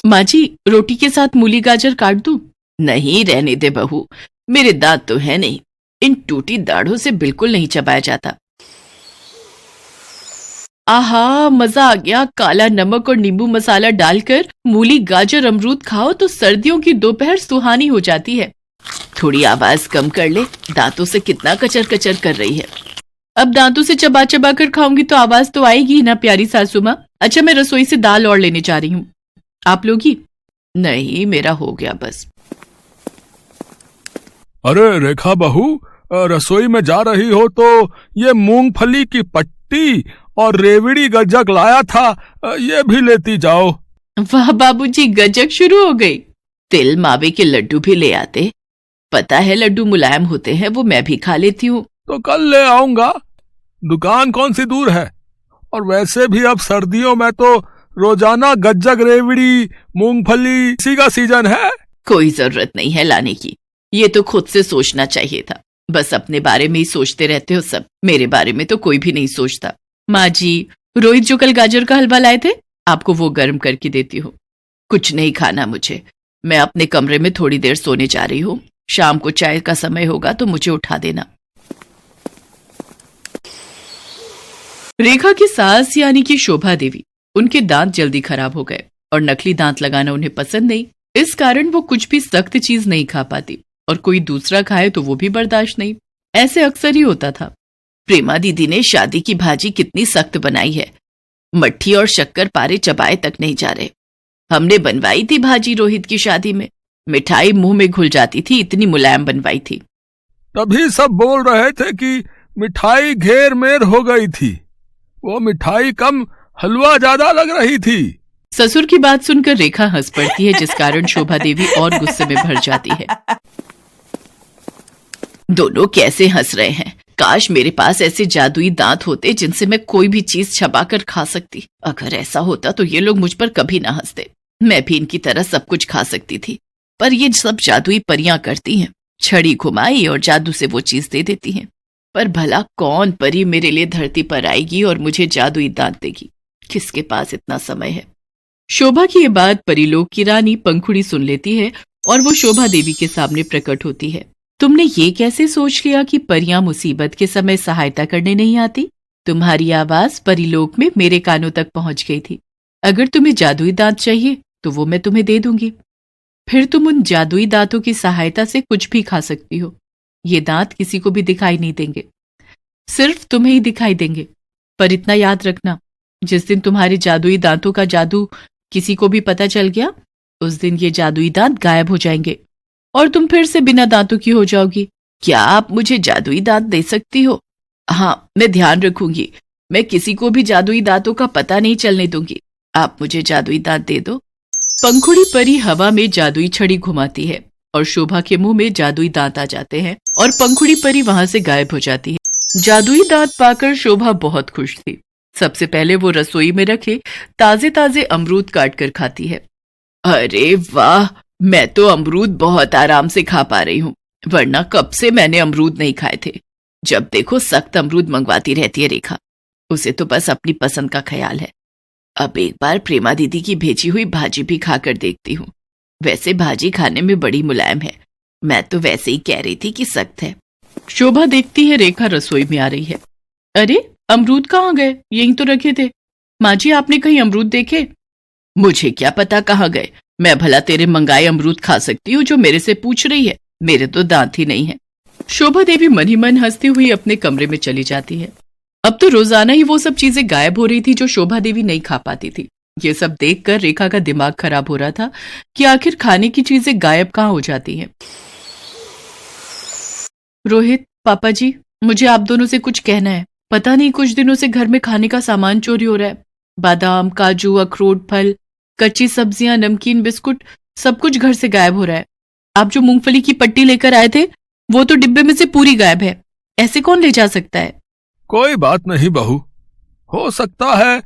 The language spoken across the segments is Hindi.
माँ जी, रोटी के साथ मूली गाजर काट दूं? नहीं, रहने दे बहू, मेरे दांत तो है नहीं, इन टूटी दाढ़ों से बिल्कुल नहीं चबाया जाता। आहा, मजा आ गया। काला नमक और नींबू मसाला डालकर मूली गाजर अमरूद खाओ तो सर्दियों की दोपहर सुहानी हो जाती है। थोड़ी आवाज कम कर ले, दांतों से कितना कचर कचर कर रही है। अब दांतों से चबा चबा कर खाऊंगी तो आवाज तो आएगी ना प्यारी सासू माँ। अच्छा, मैं रसोई से दाल और लेने जा रही हूँ, आप लोगी? नहीं, मेरा हो गया बस। अरे रेखा बहू, रसोई में जा रही हो तो ये मूंगफली की पट्टी और रेवड़ी गज्जक लाया था, ये भी लेती जाओ। वाह बाबूजी, गज्जक शुरू हो गई। तिल मावे के लड्डू भी ले आते, पता है लड्डू मुलायम होते हैं, वो मैं भी खा लेती हूँ। तो कल ले आऊंगा, दुकान कौन सी दूर है, और वैसे भी अब सर्दियों में तो रोजाना गज्जक रेवड़ी मूंगफली इसी का सीजन है। कोई जरूरत नहीं है लाने की, ये तो खुद से सोचना चाहिए था। बस अपने बारे में ही सोचते रहते हो सब, मेरे बारे में तो कोई भी नहीं सोचता। माँ जी, रोहित जो कल गाजर का हलवा लाए थे, आपको वो गर्म करके देती हूँ। कुछ नहीं खाना मुझे, मैं अपने कमरे में थोड़ी देर सोने जा रही हूँ। शाम को चाय का समय होगा तो मुझे उठा देना। रेखा की सास यानी कि शोभा देवी, उनके दांत जल्दी खराब हो गए और नकली दांत लगाना उन्हें पसंद नहीं। इस कारण वो कुछ भी सख्त चीज नहीं खा पाती, और कोई दूसरा खाए तो वो भी बर्दाश्त नहीं। ऐसे अक्सर ही होता था। प्रेमा दीदी ने शादी की भाजी कितनी सख्त बनाई है, मट्ठी और शक्कर पारे चबाए तक नहीं जा रहे। हमने बनवाई थी भाजी रोहित की शादी में, मिठाई मुंह में घुल जाती थी, इतनी मुलायम बनवाई थी। तभी सब बोल रहे थे कि मिठाई घेर मेर हो गई थी, वो मिठाई कम हलवा ज्यादा लग रही थी। ससुर की बात सुनकर रेखा हंस पड़ती है, जिस कारण शोभा देवी और गुस्से में भर जाती है। दोनों कैसे हंस रहे हैं। काश मेरे पास ऐसे जादुई दांत होते जिनसे मैं कोई भी चीज छपाकर खा सकती। अगर ऐसा होता तो ये लोग मुझ पर कभी ना हंसते, मैं भी इनकी तरह सब कुछ खा सकती थी। पर ये सब जादुई परियां करती हैं, छड़ी घुमाई और जादू से वो चीज दे देती हैं। पर भला कौन परी मेरे लिए धरती पर आएगी और मुझे जादुई दांत देगी? किसके पास इतना समय है? शोभा की ये बात परिलोक की रानी पंखुड़ी सुन लेती है और वो शोभा देवी के सामने प्रकट होती है। तुमने ये कैसे सोच लिया कि परियां मुसीबत के समय सहायता करने नहीं आती? तुम्हारी आवाज परिलोक में मेरे कानों तक पहुंच गई थी। अगर तुम्हें जादुई दांत चाहिए तो वो मैं तुम्हें दे दूंगी, फिर तुम उन जादुई दांतों की सहायता से कुछ भी खा सकती हो। ये दांत किसी को भी दिखाई नहीं देंगे, सिर्फ तुम्हें ही दिखाई देंगे। पर इतना याद रखना, जिस दिन तुम्हारे जादुई दांतों का जादू किसी को भी पता चल गया, उस दिन ये जादुई दांत गायब हो जाएंगे और तुम फिर से बिना दांतों की हो जाओगी। क्या आप मुझे जादुई दांत दे सकती हो? हाँ, मैं ध्यान रखूंगी, मैं किसी को भी जादुई दांतों का पता नहीं चलने दूंगी। आप मुझे जादुई दांत दे दो। पंखुड़ी परी हवा में जादुई छड़ी घुमाती है और शोभा के मुंह में जादुई दांत आ जाते हैं और पंखुड़ी परी वहां से गायब हो जाती है। जादुई दांत पाकर शोभा बहुत खुश थी। सबसे पहले वो रसोई में रखे ताजे ताजे अमरूद काट कर खाती है। अरे वाह, मैं तो अमरूद बहुत आराम से खा पा रही हूँ, वरना कब से मैंने अमरूद नहीं खाए थे। जब देखो सख्त अमरूद मंगवाती रहती है रेखा, उसे तो बस अपनी पसंद का ख्याल है। अब एक बार प्रेमा दीदी की भेजी हुई भाजी भी खाकर देखती हूँ। वैसे भाजी खाने में बड़ी मुलायम है, मैं तो वैसे ही कह रही थी कि सख्त है। शोभा देखती है रेखा रसोई में आ रही है। अरे अमरूद कहाँ गए? यहीं तो रखे थे। माँ जी, आपने कहीं अमरूद देखे? मुझे क्या पता कहाँ गए, मैं भला तेरे मंगाए अमरूद खा सकती हूँ जो मेरे से पूछ रही है? मेरे तो दांत ही नहीं है। शोभा देवी मन ही मन हंसती हुई अपने कमरे में चली जाती है। अब तो रोजाना ही वो सब चीजें गायब हो रही थी जो शोभा देवी नहीं खा पाती थी। ये सब देखकर रेखा का दिमाग खराब हो रहा था कि आखिर खाने की चीजें गायब कहाँ हो जाती हैं। रोहित, पापा जी, मुझे आप दोनों से कुछ कहना है। पता नहीं कुछ दिनों से घर में खाने का सामान चोरी हो रहा है। बादाम, काजू, अखरोट, फल, कच्ची सब्जियां, नमकीन, बिस्कुट, सब कुछ घर से गायब हो रहा है। आप जो मूंगफली की पट्टी लेकर आए थे वो तो डिब्बे में से पूरी गायब है। ऐसे कौन ले जा सकता है? कोई बात नहीं बहू, हो सकता है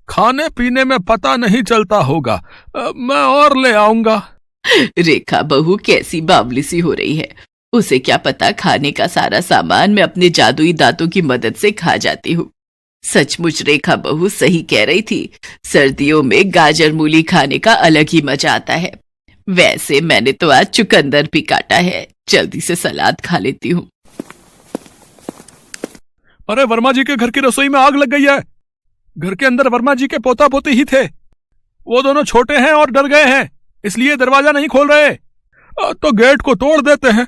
खाने पीने में पता नहीं चलता होगा, मैं और ले आऊंगा। रेखा बहू कैसी बावली सी हो रही है, उसे क्या पता खाने का सारा सामान मैं अपने जादुई दांतों की मदद से खा जाती हूँ। सचमुच रेखा बहू सही कह रही थी, सर्दियों में गाजर मूली खाने का अलग ही मजा आता है। वैसे मैंने तो आज चुकंदर भी काटा है, जल्दी से सलाद खा लेती हूँ। अरे वर्मा जी के घर की रसोई में आग लग गई है। घर के अंदर वर्मा जी के पोता पोती ही थे। वो दोनों छोटे हैं और डर गए हैं, इसलिए दरवाजा नहीं खोल रहे। तो गेट को तोड़ देते हैं,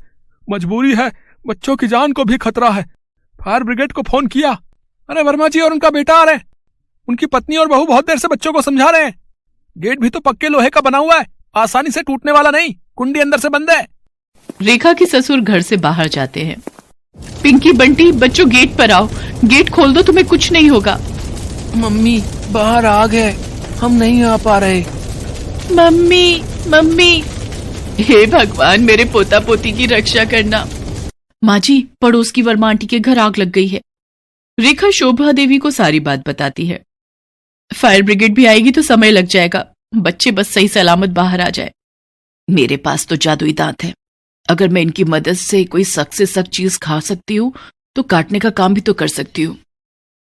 मजबूरी है, बच्चों की जान को भी खतरा है। फायर ब्रिगेड को फोन किया। अरे वर्मा जी और उनका बेटा आ रहे हैं। उनकी पत्नी और बहू बहुत देर से बच्चों को समझा रहे हैं। गेट भी तो पक्के लोहे का बना हुआ है, आसानी से टूटने वाला नहीं, कुंडी अंदर से बंद है। रेखा के ससुर घर से बाहर जाते हैं। पिंकी बंटी बच्चों गेट पर आओ, गेट खोल दो, तुम्हें कुछ नहीं होगा। मम्मी बाहर आग है, हम नहीं आ पा रहे। मम्मी मम्मी, हे भगवान मेरे पोता पोती की रक्षा करना। माँ जी, पड़ोस की वर्मा आंटी के घर आग लग गई है। रेखा शोभा देवी को सारी बात बताती है। फायर ब्रिगेड भी आएगी तो समय लग जाएगा, बच्चे बस सही सलामत बाहर आ जाए। मेरे पास तो जादुई दांत है, अगर मैं इनकी मदद से कोई सख्त से सख्त चीज खा सकती हूँ तो काटने का काम भी तो कर सकती हूँ।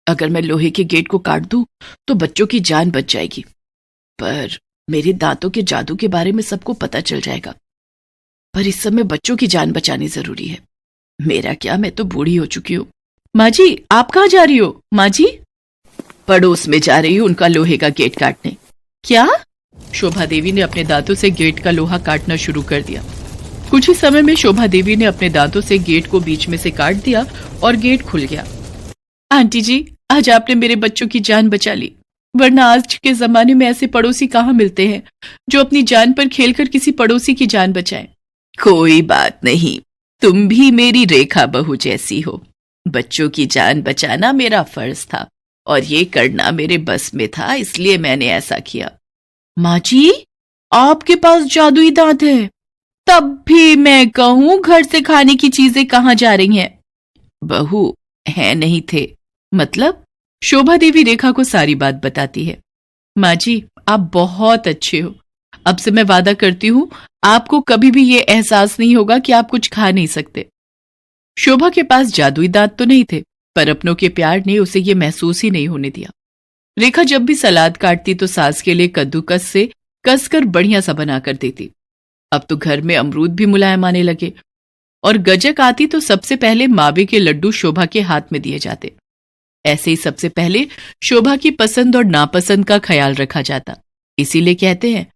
अगर मैं लोहे के गेट को काट दूं तो बच्चों की जान बच जाएगी, पर मेरे दांतों के जादू के बारे में सबको पता चल जाएगा। पर इस समय बच्चों की जान बचानी जरूरी है। मेरा क्या, मैं तो बूढ़ी हो चुकी हूँ। माँ जी, आप कहाँ जा रही हो? माँ जी, पड़ोस में जा रही हूँ उनका लोहे का गेट काटने। क्या? शोभा देवी ने अपने दांतों से गेट का लोहा काटना शुरू कर दिया। कुछ ही समय में शोभा देवी ने अपने दांतों से गेट को बीच में से काट दिया और गेट खुल गया। आंटी जी, आज आपने मेरे बच्चों की जान बचा ली, वरना आज के जमाने में ऐसे पड़ोसी कहाँ मिलते हैं जो अपनी जान पर खेलकर किसी पड़ोसी की जान बचाएं। कोई बात नहीं, तुम भी मेरी रेखा बहू जैसी हो। बच्चों की जान बचाना मेरा फर्ज था और ये करना मेरे बस में था, इसलिए मैंने ऐसा किया। माँ जी, आपके पास जादुई दांत है, तब भी मैं कहूँ घर से खाने की चीजें कहाँ जा रही हैं? बहू है नहीं थे, मतलब? शोभा देवी रेखा को सारी बात बताती है। माँ जी, आप बहुत अच्छे हो। अब से मैं वादा करती हूँ आपको कभी भी ये एहसास नहीं होगा कि आप कुछ खा नहीं सकते। शोभा के पास जादुई दांत तो नहीं थे, पर अपनों के प्यार ने उसे ये महसूस ही नहीं होने दिया। रेखा जब भी सलाद काटती तो सास के लिए कद्दूकस से कसकर बढ़िया सा बना कर देती। अब तो घर में अमरूद भी मुलायम आने लगे और गजक आती तो सबसे पहले मावे के लड्डू शोभा के हाथ में दिए जाते। ऐसे ही सबसे पहले शोभा की पसंद और नापसंद का ख्याल रखा जाता। इसीलिए कहते हैं,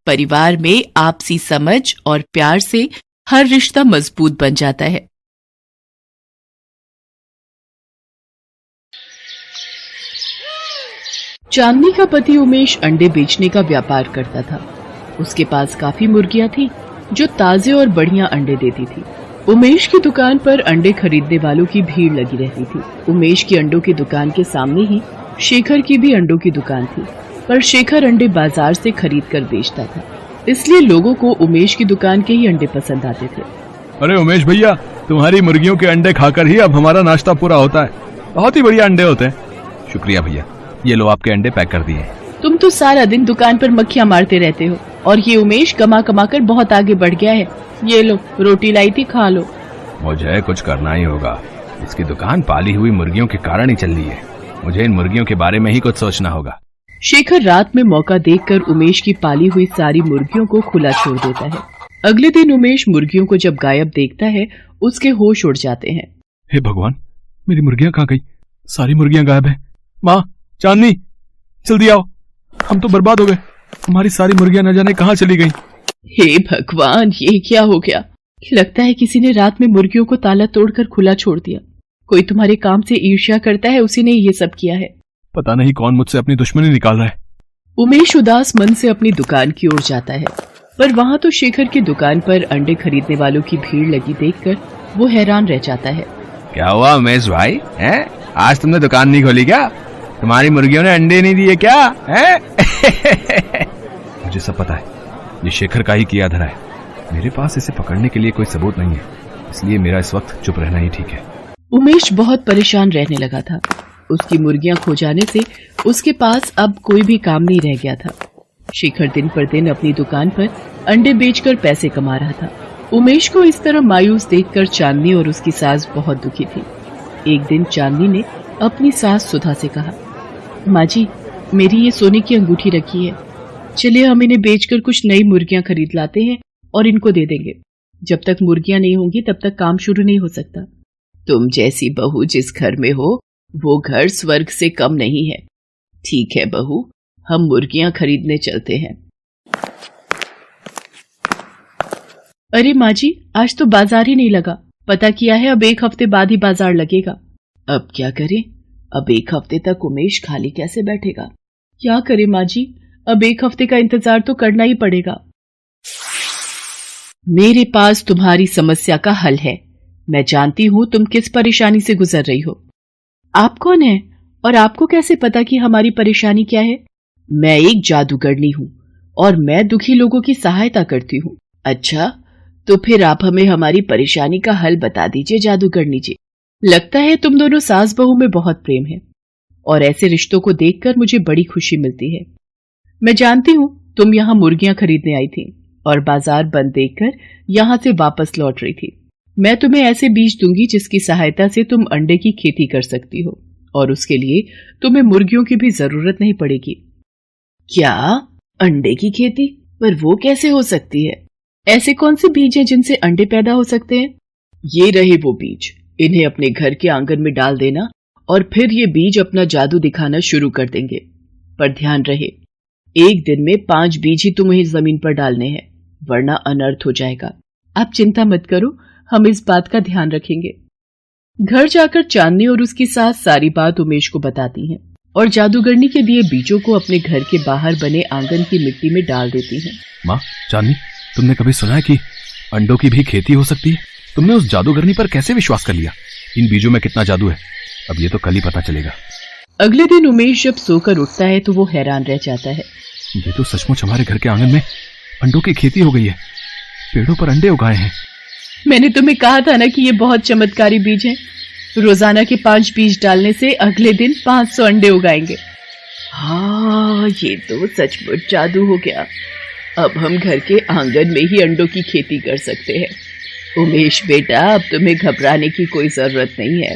परिवार में आपसी समझ और प्यार से हर रिश्ता मजबूत बन जाता है। चांदनी का पति उमेश अंडे बेचने का व्यापार करता था। उसके पास काफी मुर्गियां थी जो ताजे और बढ़िया अंडे देती थी। उमेश की दुकान पर अंडे खरीदने वालों की भीड़ लगी रहती थी। उमेश की अंडों की दुकान के सामने ही शेखर की भी अंडों की दुकान थी, पर शेखर अंडे बाजार से खरीद कर बेचता था, इसलिए लोगों को उमेश की दुकान के ही अंडे पसंद आते थे। अरे उमेश भैया, तुम्हारी मुर्गियों के अंडे खाकर ही अब हमारा नाश्ता पूरा होता है। बहुत ही बढ़िया अंडे होते हैं। शुक्रिया भैया, ये लो आपके अंडे पैक कर दिए। तुम तो सारा दिन दुकान पर मक्खियां मारते रहते हो और ये उमेश कमा कमा कर बहुत आगे बढ़ गया है। ये लो, रोटी लाई थी, खा लो। मुझे कुछ करना ही होगा, इसकी दुकान पाली हुई मुर्गियों के कारण ही चल रही है। मुझे इन मुर्गियों के बारे में ही कुछ सोचना होगा। शेखर रात में मौका देखकर उमेश की पाली हुई सारी मुर्गियों को खुला छोड़ देता है। अगले दिन उमेश मुर्गियों को जब गायब देखता है, उसके होश उड़ जाते हैं। हे भगवान, मेरी मुर्गियां कहाँ गई? सारी मुर्गियां गायब हैं। माँ, चांदनी, जल्दी आओ, हम तो बर्बाद हो गए। हमारी सारी मुर्गियां न जाने कहाँ चली गईं। हे भगवान, ये क्या हो गया? लगता है किसी ने रात में मुर्गियों को ताला तोड़कर खुला छोड़ दिया। कोई तुम्हारे काम से ईर्ष्या करता है, उसी ने ये सब किया है। पता नहीं कौन मुझसे अपनी दुश्मनी निकाल रहा है। उमेश उदास मन से अपनी दुकान की ओर जाता है, पर वहाँ तो शेखर की दुकान पर अंडे खरीदने वालों की भीड़ लगी देखकर वो हैरान रह जाता है। क्या हुआ उमेश भाई, हैं? आज तुमने दुकान नहीं खोली क्या? तुम्हारी मुर्गियों ने अंडे नहीं दिए क्या? हैं? मुझे सब पता है, ये शेखर का ही किया धरा है। मेरे पास इसे पकड़ने के लिए कोई सबूत नहीं है, इसलिए मेरा इस वक्त चुप रहना ही ठीक है। उमेश बहुत परेशान रहने लगा था। उसकी मुर्गियां खो जाने से उसके पास अब कोई भी काम नहीं रह गया था। शेखर दिन पर दिन अपनी दुकान पर अंडे बेचकर पैसे कमा रहा था। उमेश को इस तरह मायूस देखकर चांदनी और उसकी सास बहुत दुखी थी। एक दिन चांदनी ने अपनी सास सुधा से कहा, माँ जी, मेरी ये सोने की अंगूठी रखी है, चलिए हम इन्हें बेचकर कुछ नई मुर्गियां खरीद लाते हैं और इनको दे देंगे। जब तक मुर्गियां नहीं होंगी तब तक काम शुरू नहीं हो सकता। तुम जैसी बहू जिस घर में हो वो घर स्वर्ग से कम नहीं है। ठीक है बहू, हम मुर्गियां खरीदने चलते हैं। अरे माँ जी, आज तो बाजार ही नहीं लगा। पता किया है अब 1 हफ्ते बाद ही बाजार लगेगा। अब क्या करें? अब 1 हफ्ते तक उमेश खाली कैसे बैठेगा? क्या करे माँ जी, अब 1 हफ्ते का इंतजार तो करना ही पड़ेगा। मेरे पास तुम्हारी समस्या का हल है। मैं जानती हूं तुम किस परेशानी से गुजर रही हो। आप कौन है और आपको कैसे पता कि हमारी परेशानी क्या है? मैं एक जादूगरनी हूं और मैं दुखी लोगों की सहायता करती हूं। अच्छा, तो फिर आप हमें हमारी परेशानी का हल बता दीजिए जादूगरनी जी। लगता है तुम दोनों सास बहू में बहुत प्रेम है और ऐसे रिश्तों को देखकर मुझे बड़ी खुशी मिलती है। मैं जानती हूं तुम यहां मुर्गियां खरीदने आई थी और बाजार बंद देखकर यहां से वापस लौट रही थी। मैं तुम्हें ऐसे बीज दूंगी जिसकी सहायता से तुम अंडे की खेती कर सकती हो और उसके लिए तुम्हें मुर्गियों की भी जरूरत नहीं पड़ेगी। क्या? अंडे की खेती? पर वो कैसे हो सकती है? ऐसे कौन से बीज हैं जिनसे अंडे पैदा हो सकते हैं? ये रहे वो बीज, इन्हें अपने घर के आंगन में डाल देना और फिर ये बीज अपना जादू दिखाना शुरू कर देंगे। पर ध्यान रहे, 1 दिन में 5 बीज ही तुम्हें जमीन पर डालने हैं, वरना अनर्थ हो जाएगा। आप चिंता मत करो, हम इस बात का ध्यान रखेंगे। घर जाकर चांदनी और उसकी सास सारी बात उमेश को बताती हैं और जादूगरनी के दिए बीजों को अपने घर के बाहर बने आंगन की मिट्टी में डाल देती हैं। माँ, चांदनी, तुमने कभी सुना है कि अंडों की भी खेती हो सकती है? तुमने उस जादूगरनी पर कैसे विश्वास कर लिया? इन बीजों में कितना जादू है, अब ये तो कल ही पता चलेगा। अगले दिन उमेश जब सोकर उठता है तो वो हैरान रह जाता है। ये तो सचमुच हमारे घर के आंगन में अंडों की खेती हो गई है। पेड़ों पर अंडे उगाए हैं। मैंने तुम्हें कहा था ना कि ये बहुत चमत्कारी बीज हैं। रोजाना के 5 बीज डालने से अगले दिन 500 अंडे उगाएंगे। हाँ, ये तो सचमुच जादू हो गया। अब हम घर के आंगन में ही अंडों की खेती कर सकते हैं। उमेश बेटा, अब तुम्हें घबराने की कोई जरूरत नहीं है।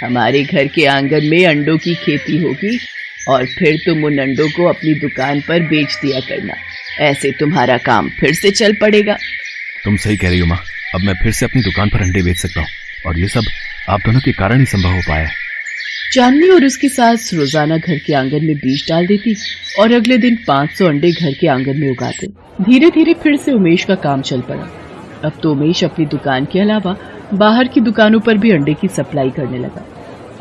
हमारे घर के आंगन में अंडों की खेती होगी और फिर तुम उन अंडों को अपनी दुकान पर बेच दिया करना। ऐसे तुम्हारा काम फिर से चल पड़ेगा। तुम सही कह रही हो माँ, अब मैं फिर से अपनी दुकान पर अंडे बेच सकता हूँ और ये सब आप दोनों के कारण ही संभव हो पाया है। चांदनी और उसकी सास रोजाना घर के आंगन में बीज डाल देती और अगले दिन 500 अंडे घर के आंगन में उगाते। धीरे धीरे फिर से उमेश का काम चल पड़ा। अब तो उमेश अपनी दुकान के अलावा बाहर की दुकानों पर भी अंडे की सप्लाई करने लगा।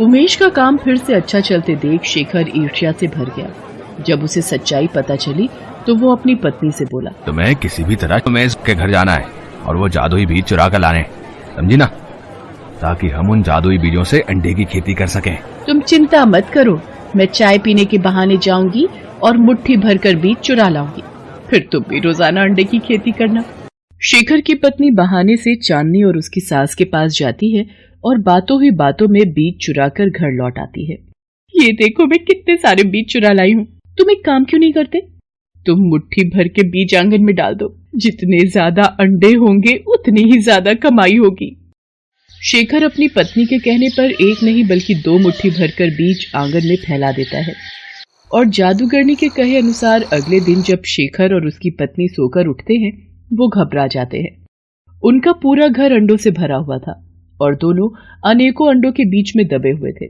उमेश का काम फिर से अच्छा चलते देख शेखर ईर्ष्या से भर गया। जब उसे सच्चाई पता चली तो वो अपनी पत्नी से बोला, तुम्हें किसी भी तरह उमेश के घर जाना है और वो जादुई बीज चुरा कर लाने, समझी ना, ताकि हम उन जादुई बीजों से अंडे की खेती कर सकें। तुम चिंता मत करो, मैं चाय पीने के बहाने जाऊंगी और मुट्ठी भरकर बीज चुरा लाऊंगी, फिर तुम भी रोजाना अंडे की खेती करना। शेखर की पत्नी बहाने से चांदनी और उसकी सास के पास जाती है और बातों ही बातों में बीज चुरा कर घर लौट आती है। ये देखो मैं कितने सारे बीज चुरा लाई हूँ। तुम एक काम क्यों नहीं करते? तुम मुट्ठी भर के बीज आंगन में डाल दो। जितने ज्यादा अंडे होंगे उतनी ही ज्यादा कमाई होगी। शेखर अपनी पत्नी के कहने पर एक नहीं बल्कि 2 मुट्ठी भरकर बीज आंगन में फैला देता है और जादूगरनी के कहे अनुसार अगले दिन जब शेखर और उसकी पत्नी सोकर उठते हैं वो घबरा जाते हैं। उनका पूरा घर अंडों से भरा हुआ था और दोनों अनेकों अंडों के बीच में दबे हुए थे।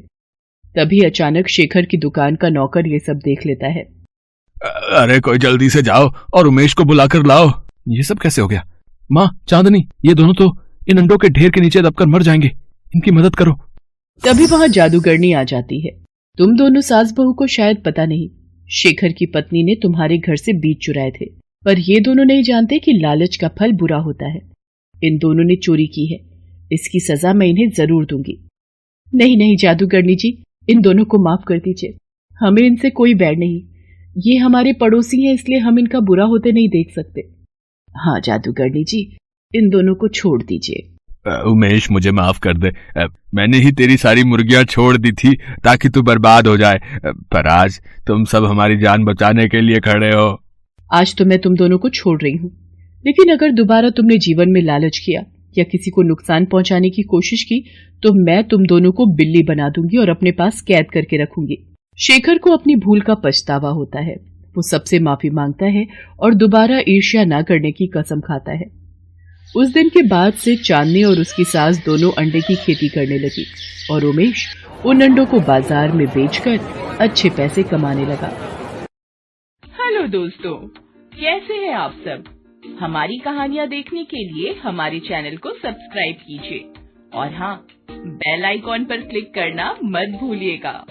तभी अचानक शेखर की दुकान का नौकर ये सब देख लेता है। अरे कोई जल्दी से जाओ और उमेश को बुलाकर लाओ। ये सब कैसे हो गया? माँ, चांदनी, ये दोनों तो इन अंडों के ढेर के नीचे दबकर मर जाएंगे, इनकी मदद करो। तभी वहां जादूगरनी आ जाती है। तुम दोनों सास बहू को शायद पता नहीं, शेखर की पत्नी ने तुम्हारे घर से बीज चुराए थे, पर ये दोनों नहीं जानते कि लालच का फल बुरा होता है। इन दोनों ने चोरी की है, इसकी सजा मैं इन्हें जरूर दूंगी। नहीं नहीं जादूगरनी जी, इन दोनों को माफ कर दीजिए, हमें इनसे कोई बैर नहीं। ये हमारे पड़ोसी हैं, इसलिए हम इनका बुरा होते नहीं देख सकते। हाँ जादूगरनी जी, इन दोनों को छोड़ दीजिए। उमेश, मुझे माफ कर दे। मैंने ही तेरी सारी मुर्गियां छोड़ दी थी ताकि तू बर्बाद हो जाए, पर आज तुम सब हमारी जान बचाने के लिए खड़े हो। आज तो मैं तुम दोनों को छोड़ रही हूँ, लेकिन अगर दोबारा तुमने जीवन में लालच किया या किसी को नुकसान पहुंचाने की कोशिश की तो मैं तुम दोनों को बिल्ली बना दूंगी और अपने पास कैद करके रखूंगी। शेखर को अपनी भूल का पछतावा होता है। वो सबसे माफी मांगता है और दोबारा ईर्ष्या न करने की कसम खाता है। उस दिन के बाद से चांदनी और उसकी सास दोनों अंडे की खेती करने लगी और उमेश उन अंडों को बाजार में बेचकर अच्छे पैसे कमाने लगा। हेलो दोस्तों, कैसे हैं आप सब? हमारी कहानियाँ देखने के लिए हमारे चैनल को सब्सक्राइब कीजिए और हाँ, बेल आइकॉन पर क्लिक करना मत भूलिएगा।